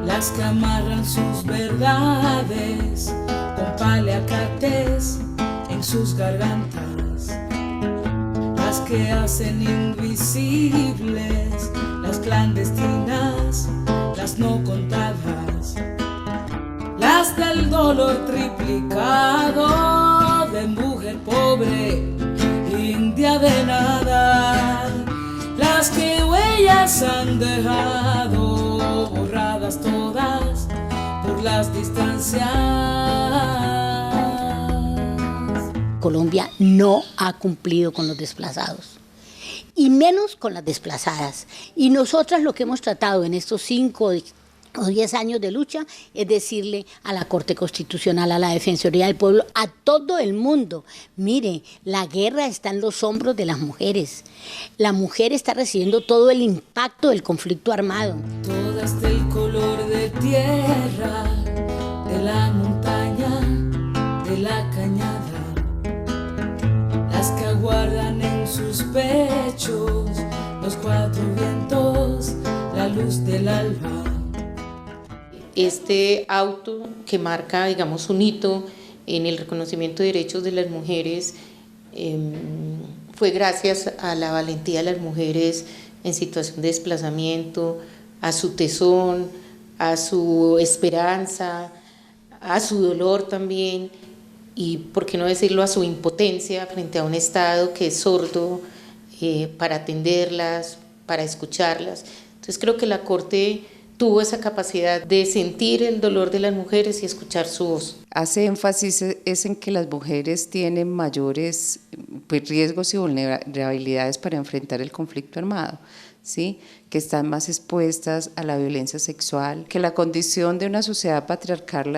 Las que amarran sus verdades con paliacates en sus gargantas, las que hacen invisibles las clandestinas, las no contadas, las del dolor triplicado de mujer pobre, india de nada, las que huellas han dejado borradas todas por las distancias. Colombia no ha cumplido con los desplazados, y menos con las desplazadas. Y nosotras lo que hemos tratado en estos 5 o 10 años de lucha es decirle a la Corte Constitucional, a la Defensoría del Pueblo, a todo el mundo: mire, la guerra está en los hombros de las mujeres. La mujer está recibiendo todo el impacto del conflicto armado. Todas del color de tierra, de la montaña, de la cañada, las que aguardan en sus pechos los 4 vientos, la luz del alba. Este auto que marca, digamos, un hito en el reconocimiento de derechos de las mujeres fue gracias a la valentía de las mujeres en situación de desplazamiento, a su tesón, a su esperanza, a su dolor también, y por qué no decirlo, a su impotencia frente a un Estado que es sordo para atenderlas, para escucharlas. Entonces creo que la Corte tuvo esa capacidad de sentir el dolor de las mujeres y escuchar su voz. Hace énfasis es en que las mujeres tienen mayores riesgos y vulnerabilidades para enfrentar el conflicto armado, ¿sí? Que están más expuestas a la violencia sexual, que la condición de una sociedad patriarcal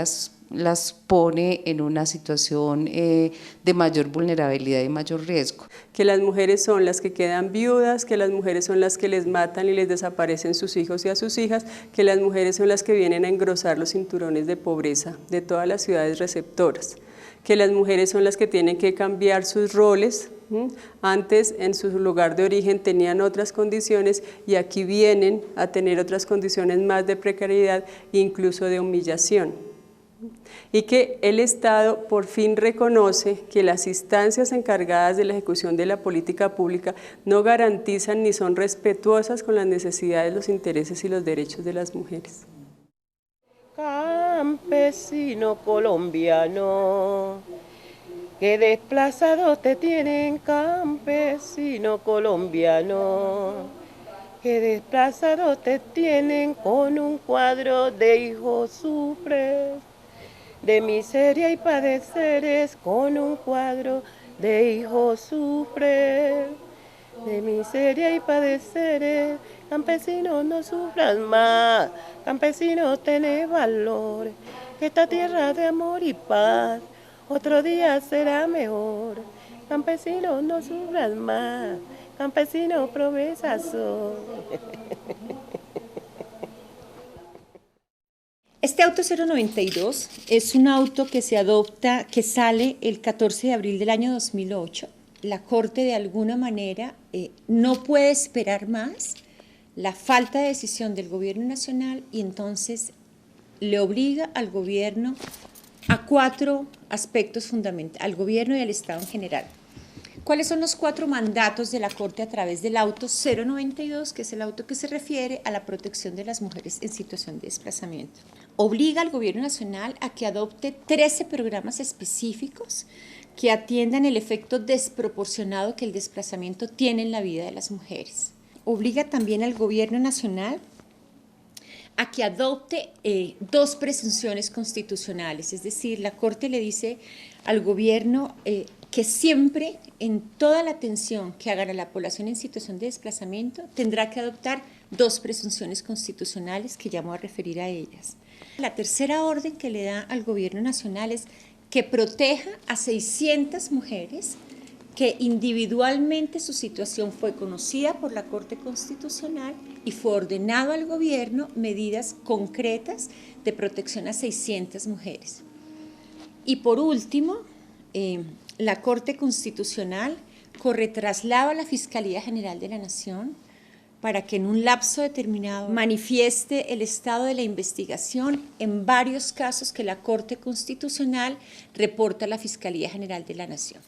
las pone en una situación de mayor vulnerabilidad y mayor riesgo. Que las mujeres son las que quedan viudas, que las mujeres son las que les matan y les desaparecen sus hijos y a sus hijas, que las mujeres son las que vienen a engrosar los cinturones de pobreza de todas las ciudades receptoras, que las mujeres son las que tienen que cambiar sus roles. Antes en su lugar de origen tenían otras condiciones y aquí vienen a tener otras condiciones más de precariedad e incluso de humillación. Y que el Estado por fin reconoce que las instancias encargadas de la ejecución de la política pública no garantizan ni son respetuosas con las necesidades, los intereses y los derechos de las mujeres. Campesino colombiano, que desplazados te tienen, campesino colombiano, que desplazados te tienen, con un cuadro de hijos sufres, de miseria y padeceres, con un cuadro de hijos sufres, de miseria y padeceres. Campesino, no sufras más, campesino, tenés valor, que esta tierra de amor y paz otro día será mejor. Campesino, no sufras más, campesino, promesa sos. Este auto 092 es un auto que se adopta, que sale el 14 de abril del año 2008. La Corte de alguna manera no puede esperar más la falta de decisión del gobierno nacional y entonces le obliga al gobierno a 4 aspectos fundamentales, al gobierno y al Estado en general. ¿Cuáles son los 4 mandatos de la Corte a través del auto 092, que es el auto que se refiere a la protección de las mujeres en situación de desplazamiento? Obliga al gobierno nacional a que adopte 13 programas específicos que atiendan el efecto desproporcionado que el desplazamiento tiene en la vida de las mujeres. Obliga también al gobierno nacional a que adopte 2 presunciones constitucionales, es decir, la Corte le dice al gobierno que siempre, en toda la atención que hagan a la población en situación de desplazamiento, tendrá que adoptar 2 presunciones constitucionales que ya me voy a referir a ellas. La tercera orden que le da al gobierno nacional es que proteja a 600 mujeres que individualmente su situación fue conocida por la Corte Constitucional y fue ordenado al gobierno medidas concretas de protección a 600 mujeres. Y por último, la Corte Constitucional corre traslado a la Fiscalía General de la Nación para que en un lapso determinado manifieste el estado de la investigación en varios casos que la Corte Constitucional reporta a la Fiscalía General de la Nación.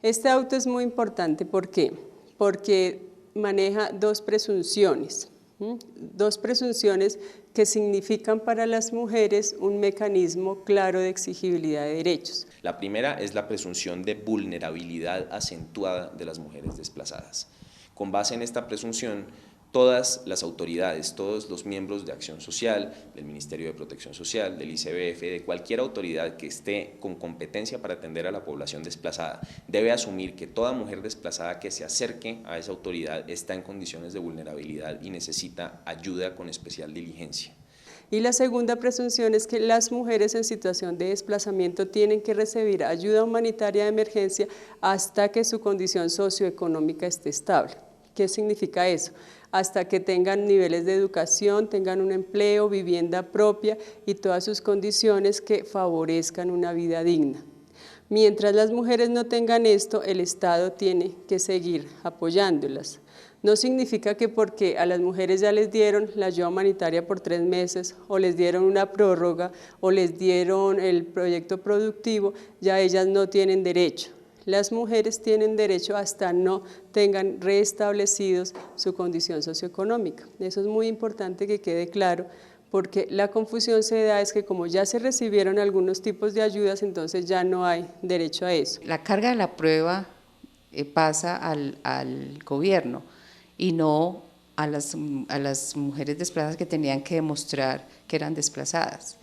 Este auto es muy importante, ¿por qué? Porque maneja dos presunciones que significan para las mujeres un mecanismo claro de exigibilidad de derechos. La primera es la presunción de vulnerabilidad acentuada de las mujeres desplazadas. Con base en esta presunción, todas las autoridades, todos los miembros de Acción Social, del Ministerio de Protección Social, del ICBF, de cualquier autoridad que esté con competencia para atender a la población desplazada, debe asumir que toda mujer desplazada que se acerque a esa autoridad está en condiciones de vulnerabilidad y necesita ayuda con especial diligencia. Y la segunda presunción es que las mujeres en situación de desplazamiento tienen que recibir ayuda humanitaria de emergencia hasta que su condición socioeconómica esté estable. ¿Qué significa eso? Hasta que tengan niveles de educación, tengan un empleo, vivienda propia y todas sus condiciones que favorezcan una vida digna. Mientras las mujeres no tengan esto, el Estado tiene que seguir apoyándolas. No significa que porque a las mujeres ya les dieron la ayuda humanitaria por 3 meses o les dieron una prórroga o les dieron el proyecto productivo, ya ellas no tienen derecho. Las mujeres tienen derecho hasta no tengan restablecidos su condición socioeconómica. Eso es muy importante que quede claro, porque la confusión se da es que como ya se recibieron algunos tipos de ayudas, entonces ya no hay derecho a eso. La carga de la prueba pasa al gobierno y no a las mujeres desplazadas que tenían que demostrar que eran desplazadas.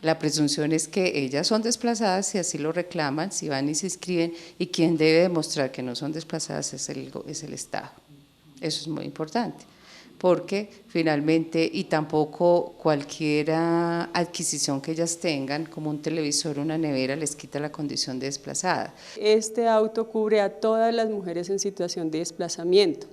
La presunción es que ellas son desplazadas si así lo reclaman, si van y se inscriben, y quien debe demostrar que no son desplazadas es el Estado. Eso es muy importante, porque finalmente, y tampoco cualquier adquisición que ellas tengan, como un televisor o una nevera, les quita la condición de desplazada. Este auto cubre a todas las mujeres en situación de desplazamiento.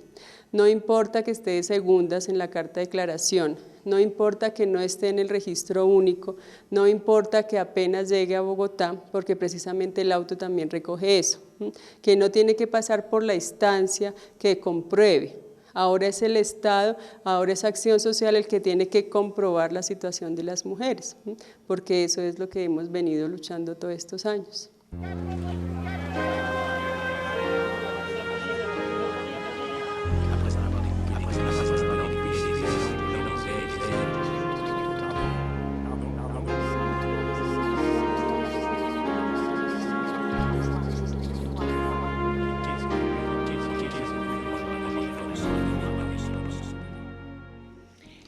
No importa que esté de segundas en la carta de declaración, no importa que no esté en el registro único, no importa que apenas llegue a Bogotá, porque precisamente el auto también recoge eso, que no tiene que pasar por la instancia que compruebe. Ahora es el Estado, ahora es Acción Social el que tiene que comprobar la situación de las mujeres, porque eso es lo que hemos venido luchando todos estos años.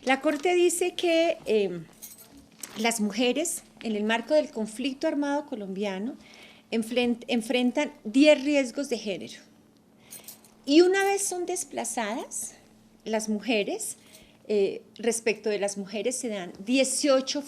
La Corte dice que las mujeres, en el marco del conflicto armado colombiano, enfrentan 10 riesgos de género. Y una vez son desplazadas, las mujeres, respecto de las mujeres se dan 18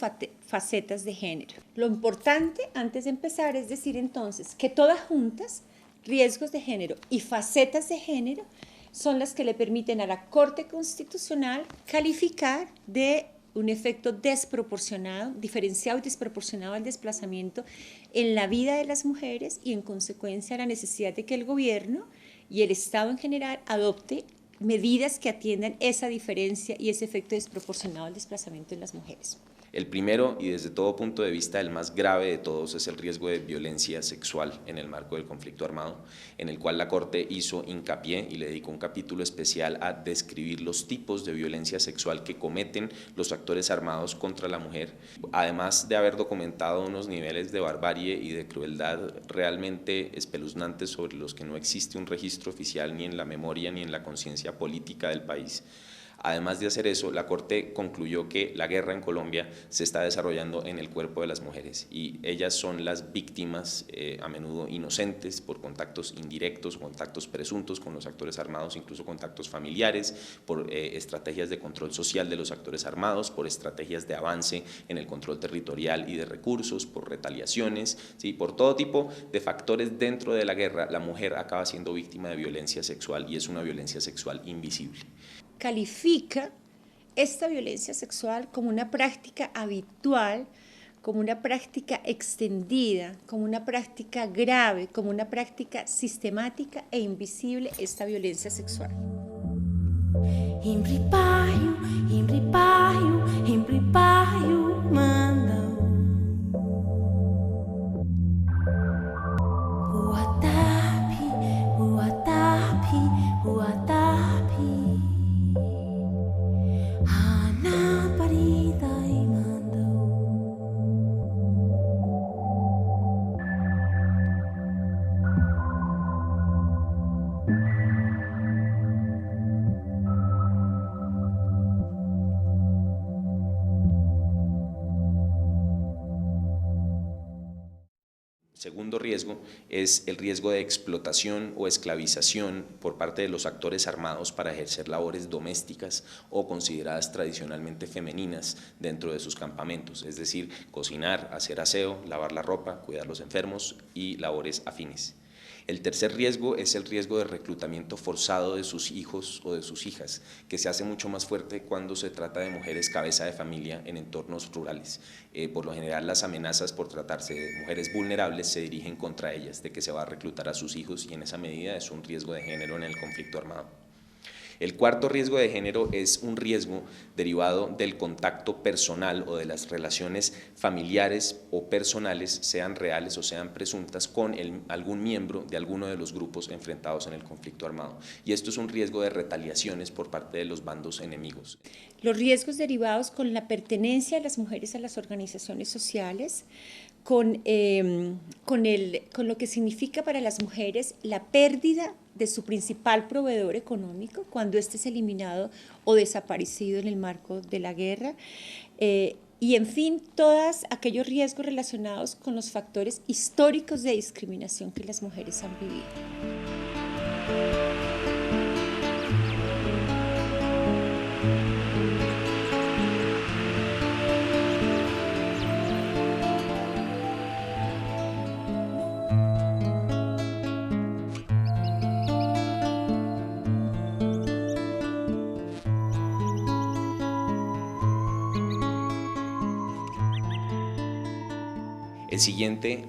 facetas de género. Lo importante, antes de empezar, es decir entonces que todas juntas, riesgos de género y facetas de género, son las que le permiten a la Corte Constitucional calificar de un efecto desproporcionado, diferenciado y desproporcionado al desplazamiento en la vida de las mujeres y en consecuencia la necesidad de que el gobierno y el Estado en general adopte medidas que atiendan esa diferencia y ese efecto desproporcionado al desplazamiento en las mujeres. El primero, y desde todo punto de vista el más grave de todos, es el riesgo de violencia sexual en el marco del conflicto armado, en el cual la Corte hizo hincapié y le dedicó un capítulo especial a describir los tipos de violencia sexual que cometen los actores armados contra la mujer, además de haber documentado unos niveles de barbarie y de crueldad realmente espeluznantes sobre los que no existe un registro oficial ni en la memoria ni en la conciencia política del país. Además de hacer eso, la Corte concluyó que la guerra en Colombia se está desarrollando en el cuerpo de las mujeres y ellas son las víctimas a menudo inocentes por contactos indirectos, contactos presuntos con los actores armados, incluso contactos familiares, por estrategias de control social de los actores armados, por estrategias de avance en el control territorial y de recursos, por retaliaciones, ¿sí? Por todo tipo de factores dentro de la guerra, la mujer acaba siendo víctima de violencia sexual y es una violencia sexual invisible. Califica esta violencia sexual como una práctica habitual, como una práctica extendida, como una práctica grave, como una práctica sistemática e invisible, esta violencia sexual. Imbripaio, imbripaio, imbripaio, manda. Uatapi, uatapi, uatapi. Ana parida y manda. Segundo riesgo es el riesgo de explotación o esclavización por parte de los actores armados para ejercer labores domésticas o consideradas tradicionalmente femeninas dentro de sus campamentos, es decir, cocinar, hacer aseo, lavar la ropa, cuidar los enfermos y labores afines. El tercer riesgo es el riesgo de reclutamiento forzado de sus hijos o de sus hijas, que se hace mucho más fuerte cuando se trata de mujeres cabeza de familia en entornos rurales. Por lo general, las amenazas por tratarse de mujeres vulnerables se dirigen contra ellas, de que se va a reclutar a sus hijos y en esa medida es un riesgo de género en el conflicto armado. El cuarto riesgo de género es un riesgo derivado del contacto personal o de las relaciones familiares o personales, sean reales o sean presuntas, con algún miembro de alguno de los grupos enfrentados en el conflicto armado. Y esto es un riesgo de retaliaciones por parte de los bandos enemigos. Los riesgos derivados con la pertenencia de las mujeres a las organizaciones sociales, con lo que significa para las mujeres la pérdida de su principal proveedor económico cuando éste es eliminado o desaparecido en el marco de la guerra, y en fin, todos aquellos riesgos relacionados con los factores históricos de discriminación que las mujeres han vivido. El siguiente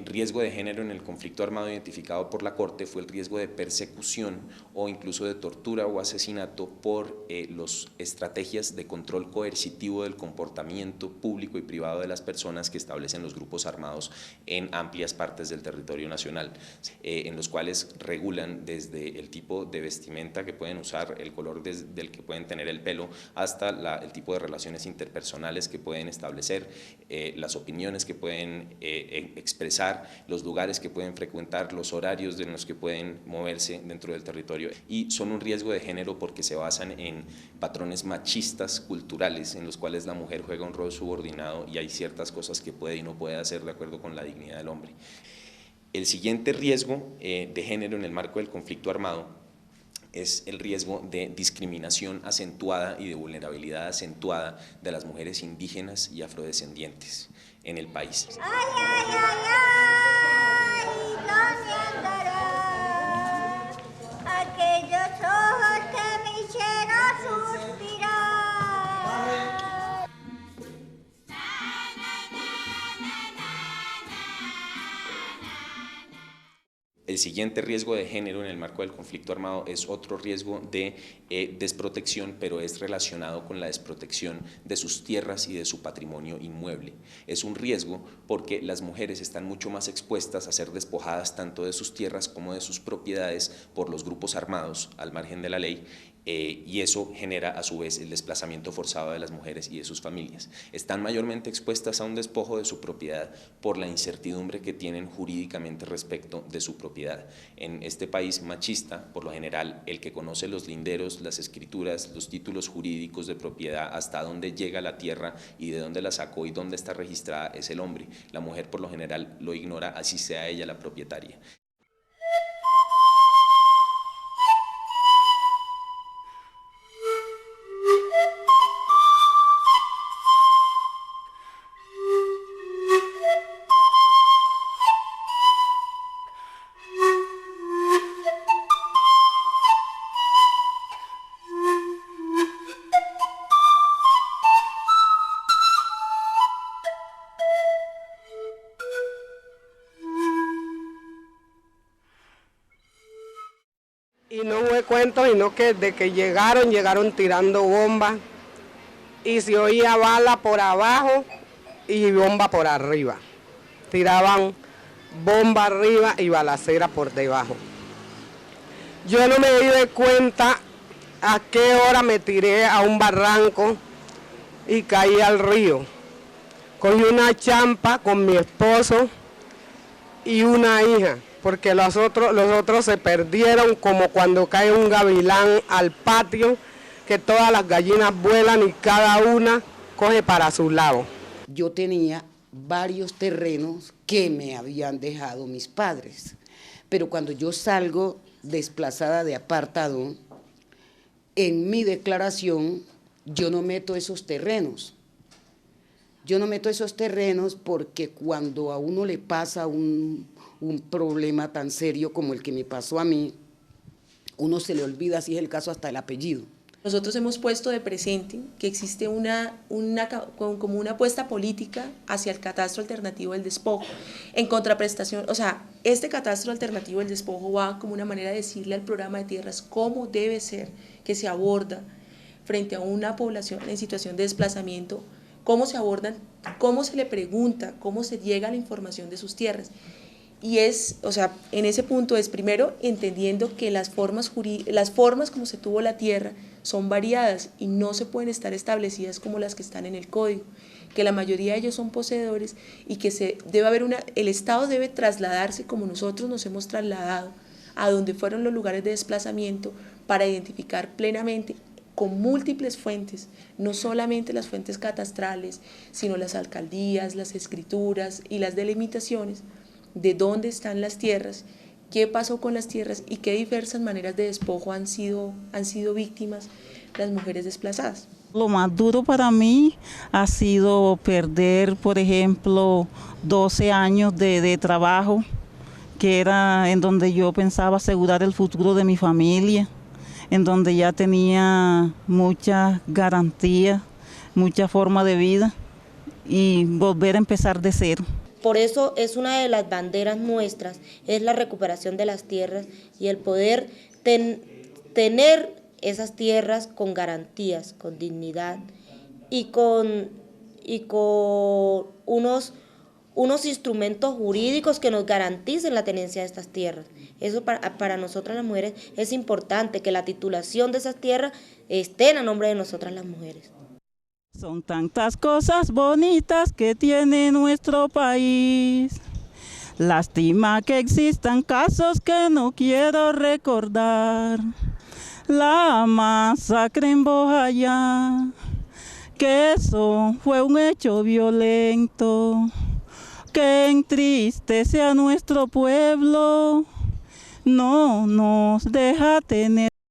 riesgo de género en el conflicto armado identificado por la Corte fue el riesgo de persecución o incluso de tortura o asesinato por las estrategias de control coercitivo del comportamiento público y privado de las personas que establecen los grupos armados en amplias partes del territorio nacional, en los cuales regulan desde el tipo de vestimenta que pueden usar, el color del que pueden tener el pelo, hasta el tipo de relaciones interpersonales que pueden establecer, las opiniones que pueden expresar, los lugares que pueden frecuentar, los horarios en los que pueden moverse dentro del territorio, y son un riesgo de género porque se basan en patrones machistas culturales en los cuales la mujer juega un rol subordinado y hay ciertas cosas que puede y no puede hacer de acuerdo con la dignidad del hombre. El siguiente riesgo de género en el marco del conflicto armado es el riesgo de discriminación acentuada y de vulnerabilidad acentuada de las mujeres indígenas y afrodescendientes en el país. ¡Ay, ay, ay, ay! ¿Dónde andará aquellos ojos que me hicieron suspirar? El siguiente riesgo de género en el marco del conflicto armado es otro riesgo de desprotección, pero es relacionado con la desprotección de sus tierras y de su patrimonio inmueble. Es un riesgo porque las mujeres están mucho más expuestas a ser despojadas tanto de sus tierras como de sus propiedades por los grupos armados al margen de la ley, y eso genera a su vez el desplazamiento forzado de las mujeres y de sus familias. Están mayormente expuestas a un despojo de su propiedad por la incertidumbre que tienen jurídicamente respecto de su propiedad. En este país machista, por lo general, el que conoce los linderos, las escrituras, los títulos jurídicos de propiedad, hasta dónde llega la tierra y de dónde la sacó y dónde está registrada, es el hombre. La mujer por lo general lo ignora, así sea ella la propietaria. Y no fue cuento, sino que de que llegaron tirando bombas y se oía bala por abajo y bomba por arriba. Tiraban bomba arriba y balacera por debajo. Yo no me di de cuenta a qué hora me tiré a un barranco y caí al río. Cogí una champa con mi esposo y una hija, porque los otros se perdieron como cuando cae un gavilán al patio, que todas las gallinas vuelan y cada una coge para su lado. Yo tenía varios terrenos que me habían dejado mis padres, pero cuando yo salgo desplazada de apartado, en mi declaración yo no meto esos terrenos. Yo no meto esos terrenos porque cuando a uno le pasa un problema tan serio como el que me pasó a mí, uno se le olvida, si es el caso, hasta el apellido. Nosotros hemos puesto de presente que existe como una apuesta política hacia el catastro alternativo del despojo, en contraprestación, o sea, este catastro alternativo del despojo va como una manera de decirle al programa de tierras cómo debe ser que se aborda frente a una población en situación de desplazamiento, cómo se abordan, cómo se le pregunta, cómo se llega a la información de sus tierras. Y en ese punto es primero entendiendo que las formas como se tuvo la tierra son variadas y no se pueden estar establecidas como las que están en el código, que la mayoría de ellos son poseedores y que el Estado debe trasladarse como nosotros nos hemos trasladado a donde fueron los lugares de desplazamiento para identificar plenamente con múltiples fuentes, no solamente las fuentes catastrales, sino las alcaldías, las escrituras y las delimitaciones, de dónde están las tierras, qué pasó con las tierras y qué diversas maneras de despojo han sido víctimas las mujeres desplazadas. Lo más duro para mí ha sido perder, por ejemplo, 12 años de trabajo, que era en donde yo pensaba asegurar el futuro de mi familia, en donde ya tenía muchas garantías, mucha forma de vida y volver a empezar de cero. Por eso es una de las banderas nuestras, es la recuperación de las tierras y el poder tener esas tierras con garantías, con dignidad y con unos instrumentos jurídicos que nos garanticen la tenencia de estas tierras. Eso para nosotras las mujeres es importante, que la titulación de esas tierras esté a nombre de nosotras las mujeres. Son tantas cosas bonitas que tiene nuestro país. Lástima que existan casos que no quiero recordar. La masacre en Bojayá, que eso fue un hecho violento que entristece a nuestro pueblo, no nos deja tener